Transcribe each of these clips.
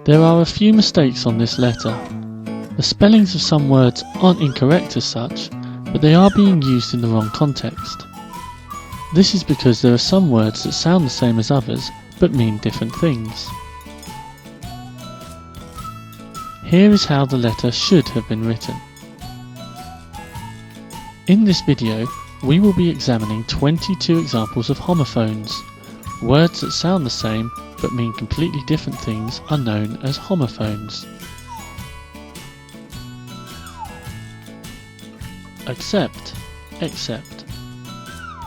There are a few mistakes on this letter. The spellings of some words aren't incorrect as such, but they are being used in the wrong context. This is because there are some words that sound the same as others, but mean different things. Here is how the letter should have been written. In this video, we will be examining 22 examples of homophones. Words that sound the same but mean completely different things are known as homophones. Accept, accept.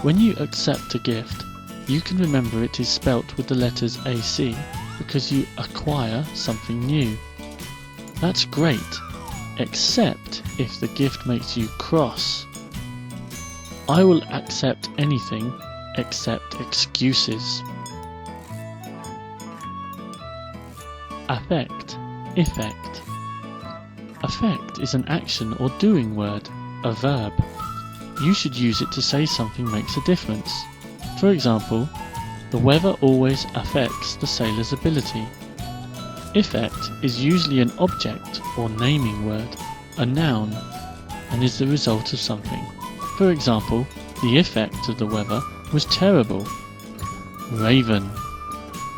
When you accept a gift, you can remember it is spelt with the letters AC because you acquire something new. That's great, except if the gift makes you cross. I will accept anything except excuses. Affect, effect. Affect is an action or doing word, a verb. You should use it to say something makes a difference. For example, the weather always affects the sailor's ability. Effect is usually an object or naming word, a noun, and is the result of something. For example, the effect of the weather was terrible. Raven.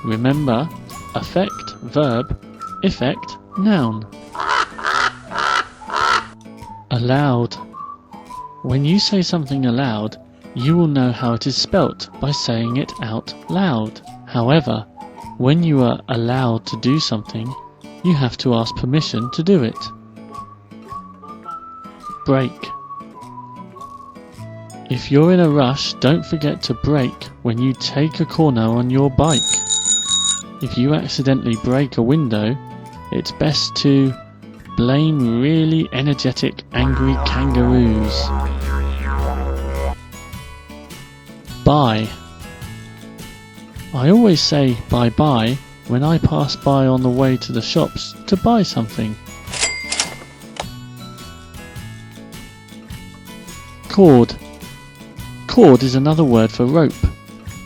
Remember, affect, verb, effect, noun. Aloud. When you say something aloud, you will know how it is spelt by saying it out loud. However, when you are allowed to do something, you have to ask permission to do it. Brake. If you're in a rush, don't forget to brake when you take a corner on your bike. If you accidentally break a window, it's best to blame really energetic, angry kangaroos. Bye. I always say bye-bye when I pass by on the way to the shops to buy something. Cord. Cord is another word for rope.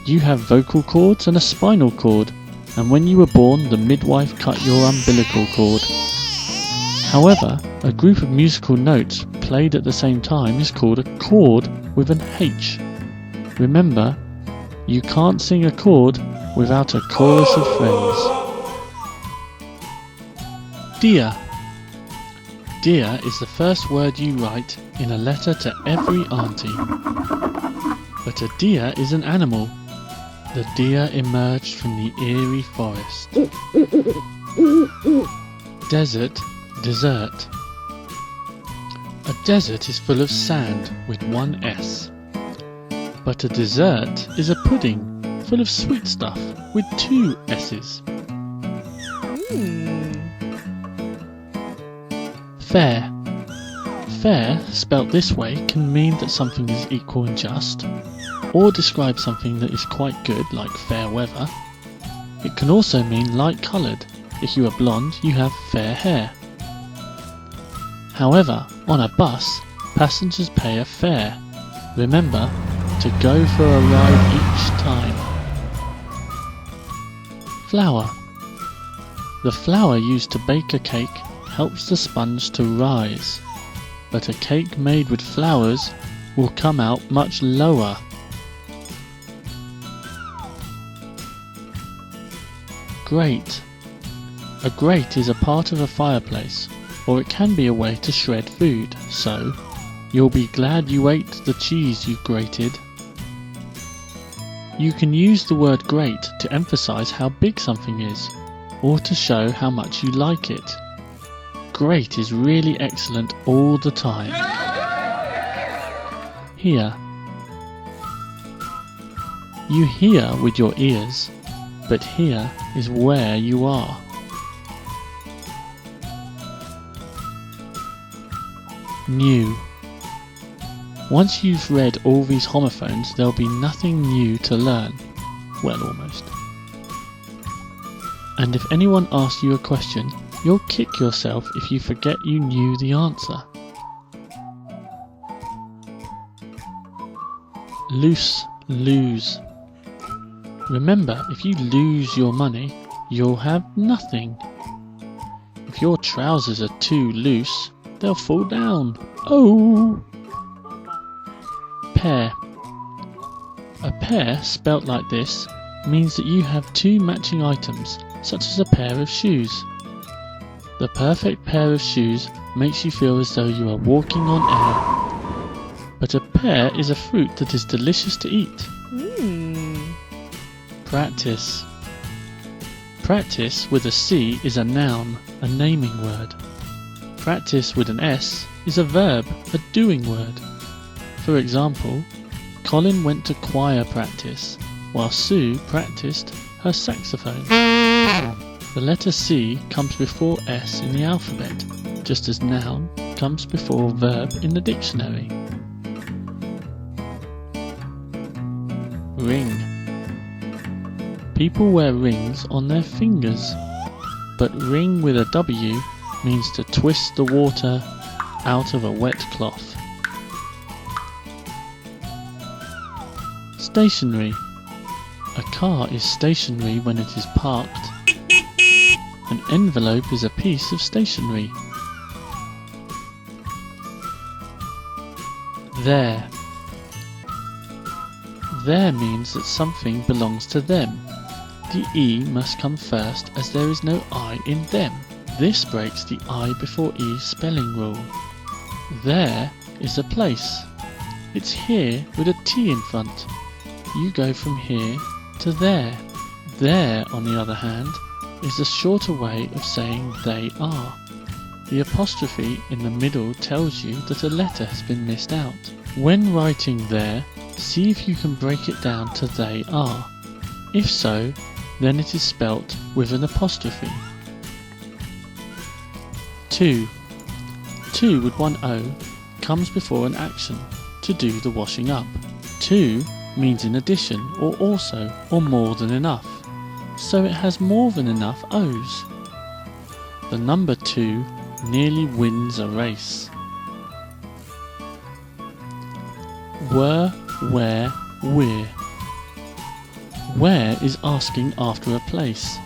You have vocal cords and a spinal cord, and when you were born, the midwife cut your umbilical cord. However, a group of musical notes played at the same time is called a chord with an H. Remember, you can't sing a chord without a chorus of friends. Dear. Dear is the first word you write in a letter to every auntie. But a deer is an animal. The deer emerged from the eerie forest. Desert, desert. A desert is full of sand with one S. But a dessert is a pudding full of sweet stuff with two S's. Fair. Fair, spelt this way, can mean that something is equal and just, or describe something that is quite good, like fair weather. It can also mean light coloured. If you are blonde, you have fair hair. However, on a bus, passengers pay a fare. Remember to go for a ride each time. Flour. The flour used to bake a cake helps the sponge to rise, but a cake made with flowers will come out much lower. Grate. A grate is a part of a fireplace, or it can be a way to shred food, so you'll be glad you ate the cheese you grated. You can use the word grate to emphasize how big something is, or to show how much you like it. Great is really excellent all the time. Hear. You hear with your ears, but here is where you are. New. Once you've read all these homophones, there'll be nothing new to learn. Well, almost. And if anyone asks you a question, you'll kick yourself if you forget you knew the answer. Loose, lose. Remember, if you lose your money, you'll have nothing. If your trousers are too loose, they'll fall down. Oh! Pair. A pair, spelt like this, means that you have two matching items, such as a pair of shoes. The perfect pair of shoes makes you feel as though you are walking on air. But a pear is a fruit that is delicious to eat. Practice. Practice with a C is a noun, a naming word. Practice with an S is a verb, a doing word. For example, Colin went to choir practice, while Sue practiced her saxophone. The letter C comes before S in the alphabet, just as noun comes before verb in the dictionary. Ring. People wear rings on their fingers, but ring with a W means to twist the water out of a wet cloth. Stationery. A car is stationary when it is parked. An envelope is a piece of stationery. There. There means that something belongs to them. The E must come first as there is no I in them. This breaks the I before E spelling rule. There is a place. It's here with a T in front. You go from here to there. There, on the other hand, is a shorter way of saying they are. The apostrophe in the middle tells you that a letter has been missed out. When writing there, see if you can break it down to they are. If so, then it is spelt with an apostrophe. 2. 2 with one O comes before an action, to do the washing up. 2 means in addition, or also, or more than enough, so it has more than enough O's. The number 2 nearly wins a race. Were, where, we're. Where is asking after a place.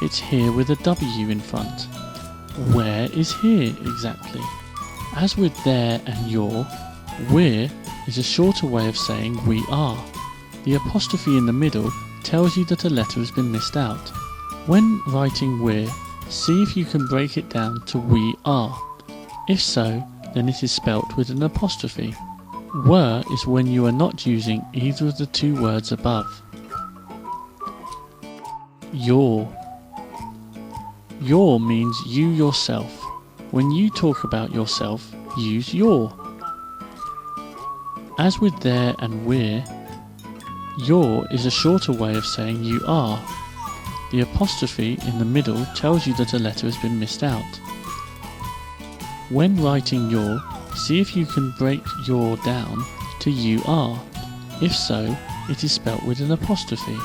It's here with a W in front. Where is here exactly? As with there and your, we're is a shorter way of saying we are. The apostrophe in the middle tells you that a letter has been missed out. When writing we're, see if you can break it down to we are. If so, then it is spelt with an apostrophe. Were is when you are not using either of the two words above. Your. Your means you yourself. When you talk about yourself, use your. As with there and we're, your is a shorter way of saying you are. The apostrophe in the middle tells you that a letter has been missed out. When writing your, see if you can break your down to you are. If so, it is spelt with an apostrophe.